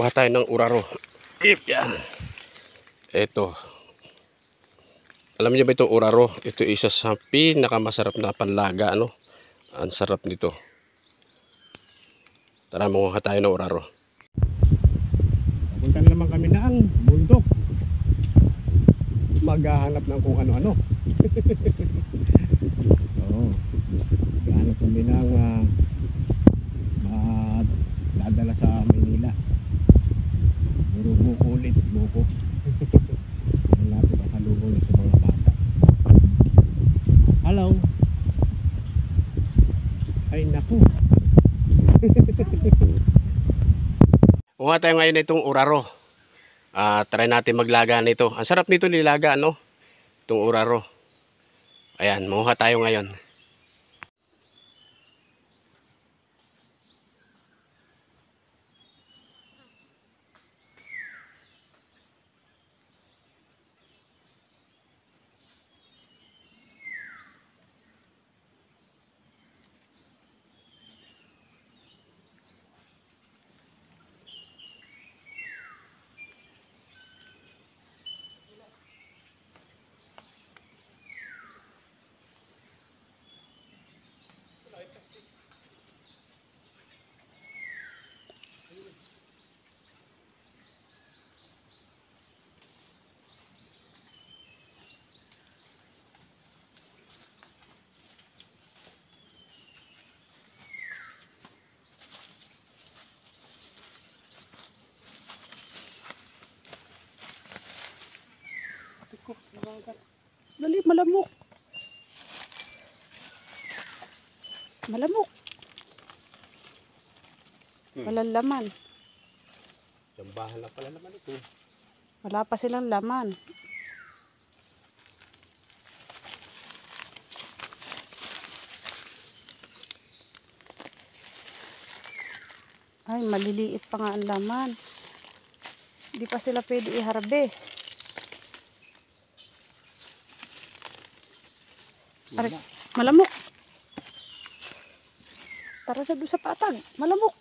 Kuha tayo ng uraro. Yan. Ito. Alam niyo ba ito uraro? Ito isa sa pinakamasarap na panlaga. Ano? Ang sarap nito. Tara, manguha tayo ng uraro. Punta na naman kami ng bundok. Maghahanap ng kung ano-ano. Oo. Maghahanap kami ng dadala sa Manila. Puro buko ulit. Buko. Natin pasalubong sa mga bata. Hello. Ay naku. Kuha tayo ngayon itong uraro. Try natin maglaga nito. Ang sarap nito nilaga, no? Itong uraro. Ayan, manguha tayo ngayon. Dali, malamok. Malamok. Walang laman. Jambahan lang pala naman ito. Wala pa silang laman. Ay, maliliit pa nga ang laman. Hindi pa sila pwede i-harvest. Aray, malamok. Tara na doon sa patag. Malamok.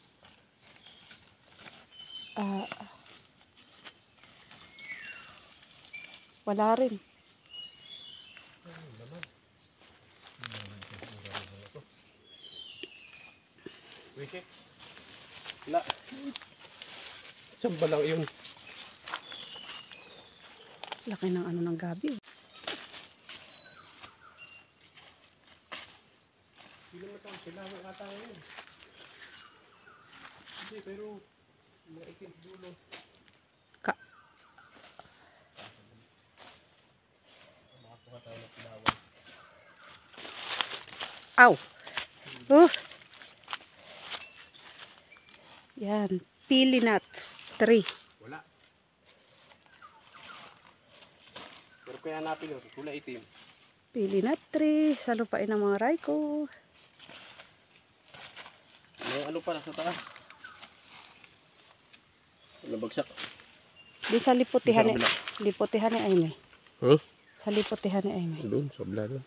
Wala rin. Wala. Saan ba lang yun? Laki ng ano ng gabi. Hindi naman tayo sila ang katang yun. Hindi, pero maitim dulo. Makakuha tayo ng pilawan. Aw! Yan. Pili nuts. 3. Wala. Pero kaya hanapin yun. Kulay itim. Pili nut 3. Sa lupain ng mga Raiko. May ano pa sa taas? Nabagsak. Di sa liputihan ni Sa kabila. liputihan ni Aimee. Huh? Sa liputihan ni Aimee. Doon, sa blado.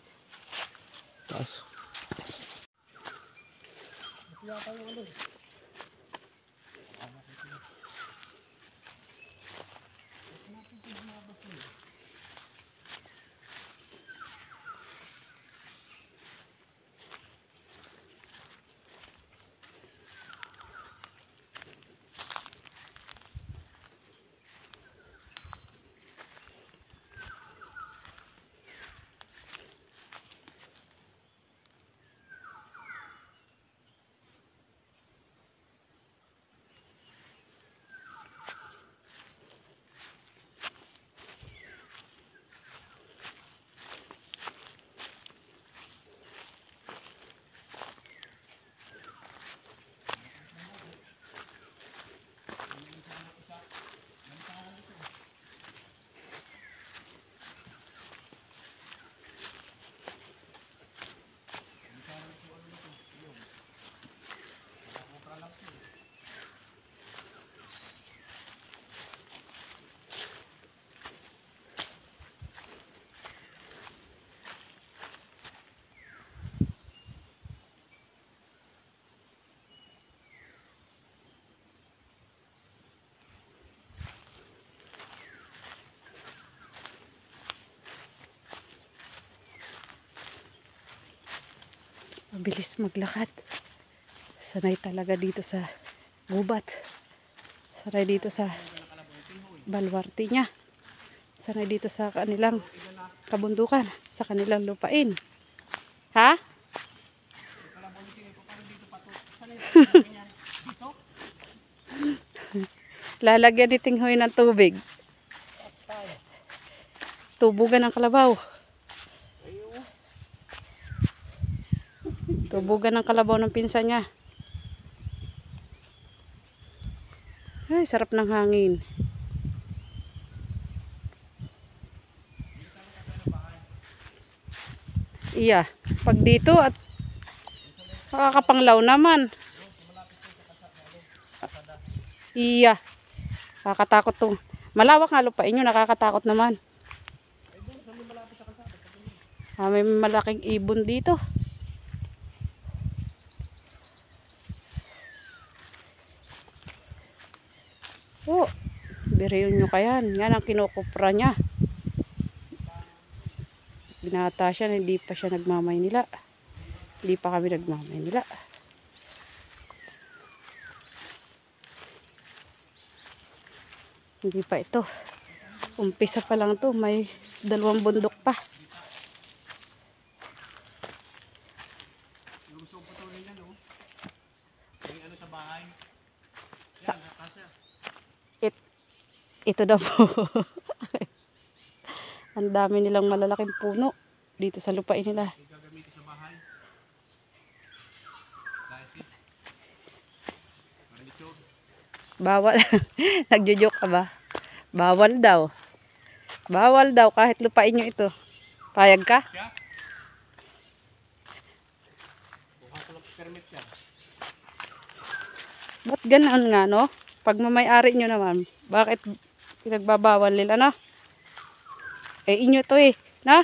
Taas. Mabilis maglakad. Sanay talaga dito sa gubat. Sanay dito sa balwarte niya. Sanay dito sa kanilang kabundukan, sa kanilang lupain. Ha? Lalagyan ni Tinghoy ng tubig. Tubugan ng kalabaw. Tubugan ng kalabaw ng pinsan niya. Ay, sarap ng hangin. Iya, pag dito at nakakapanglaw naman. Iya. Nakakatakot to. Malawak nga lupain nyo, nakakatakot naman. May malaking ibon dito. Oh, biriyon nyo kayan. Yan ang kinukupra niya. Binata siya, hindi pa siya nagmamaynila. Hindi pa kami nagmamaynila. Hindi pa ito. Umpisa pa lang to. May 2 bundok pa. Sa ito daw po. Ang dami nilang malalaking puno dito sa lupain nila. Bawal. Nagjo-joke ka ba? Bawal daw. Bawal daw kahit lupain nyo ito. Payag ka? Ba't ganun nga, no? Pag mamay-ari nyo naman, bakit pinagbabawal nila, no? Eh, inyo to eh, na?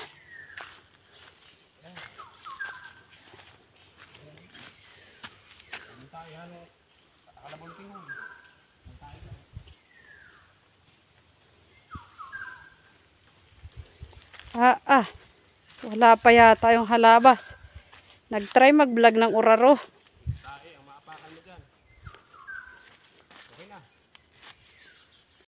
Wala pa yata yung halabas. Nag-try mag-vlog ng uraro.